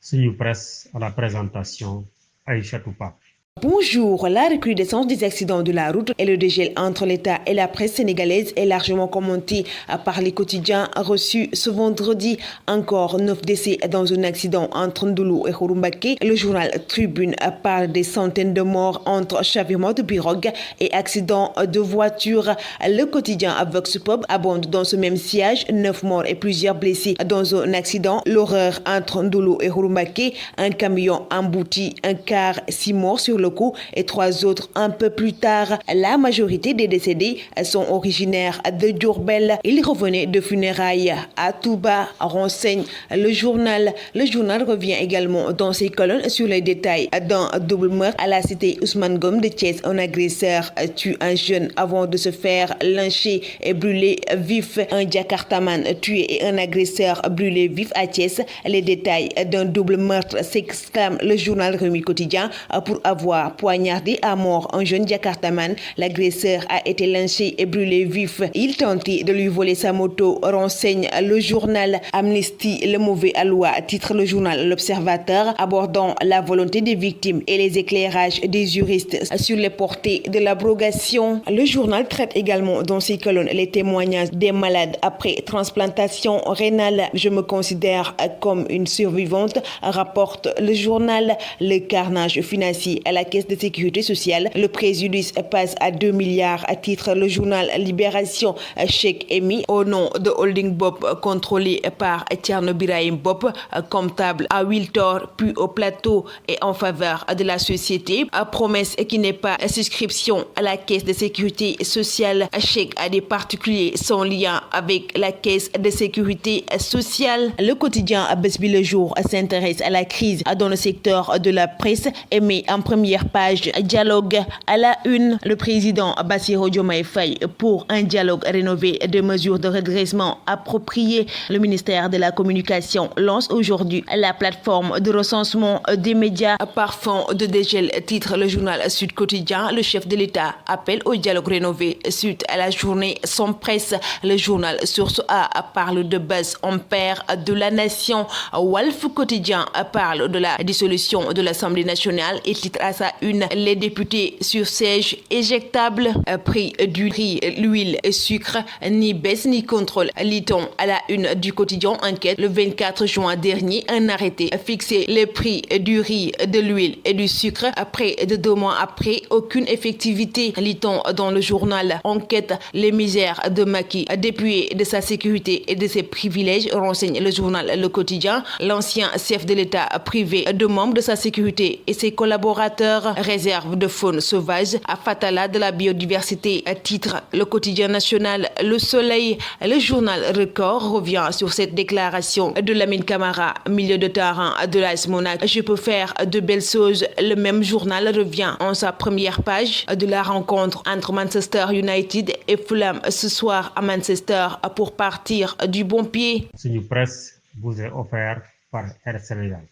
suñu presse à la présentation Aïchatou Pape. Bonjour, la recrudescence des accidents de la route et le dégel entre l'État et la presse sénégalaise est largement commentée par les quotidiens reçus ce vendredi. Encore 9 décès dans un accident entre Ndoulo et Khouroumbake. Le journal Tribune parle des centaines de morts entre chavirement de pirogue et accidents de voiture. Le quotidien Vox Pop abonde dans ce même siège 9 morts et plusieurs blessés dans un accident. L'horreur entre Ndoulo et Khouroumbake, un camion embouti, un car, 6 morts sur le coup et 3 autres un peu plus tard. La majorité des décédés sont originaires de Diourbel. Ils revenaient de funérailles à Touba, renseigne le journal. Le journal revient également dans ses colonnes sur les détails d'un double meurtre à la cité Ousmane Gom de Thiès. Un agresseur tue un jeune avant de se faire lyncher et brûler vif. Un Jakartaman tué et un agresseur brûlé vif à Thiès. Les détails d'un double meurtre, s'exclame le journal Rewmi Quotidien. Pour avoir poignardé à mort un jeune Jakartaman, l'agresseur a été lynché et brûlé vif. Il tentait de lui voler sa moto, renseigne le journal. Amnistie, le mauvais à loi, titre le journal L'Observateur, abordant la volonté des victimes et les éclairages des juristes sur les portées de l'abrogation. Le journal traite également dans ses colonnes les témoignages des malades après transplantation rénale. Je me considère comme une survivante, rapporte le journal. Le carnage financier à la Caisse de sécurité sociale, le préjudice passe à 2 milliards, à titre le journal Libération. Chèque émis au nom de Holding Bob contrôlé par Thierno Birahim Bob, comptable à Wiltor puis au plateau et en faveur de la société. Promesse qui n'est pas souscription à la Caisse de sécurité sociale. Chèque à des particuliers sans lien avec la Caisse de sécurité sociale. Le quotidien Bës Bi Le Jour s'intéresse à la crise dans le secteur de la presse et met en première page dialogue à la une. Le président Bassirou Diomaye Faye pour un dialogue rénové de mesures de redressement appropriées. Le ministère de la Communication lance aujourd'hui la plateforme de recensement des médias par fond de dégel, titre le journal Sud Quotidien. Le chef de l'État appelle au dialogue rénové suite à la journée sans presse. Le journal Source A parle de buzz en père de la nation. Walf Quotidien parle de la dissolution de l'Assemblée nationale et titre à sa une les députés sur siège éjectable. Prix du riz, l'huile et sucre, ni baisse ni contrôle, lit-on à la une du quotidien Enquête. Le 24 juin dernier, un arrêté a fixé les prix du riz, de l'huile et du sucre. Près de 2 mois après, aucune effectivité, lit-on dans le journal Enquête. Les misères de Macky, dépouillé de sa sécurité et de ses privilèges, renseigne le journal Le Quotidien. L'ancien chef de l'État privé de membres de sa sécurité et ses collaborateurs, réserve de faune sauvage à Fatala de la biodiversité, titre le quotidien national Le Soleil. Le journal Record revient sur cette déclaration de Lamine Camara, milieu de terrain de l'AS Monaco. Je peux faire de belles choses. Le même journal revient en sa première page de la rencontre entre Manchester United et Fulham ce soir à Manchester pour partir du bon pied. Suñu presse vous est offert par Air Sénégal.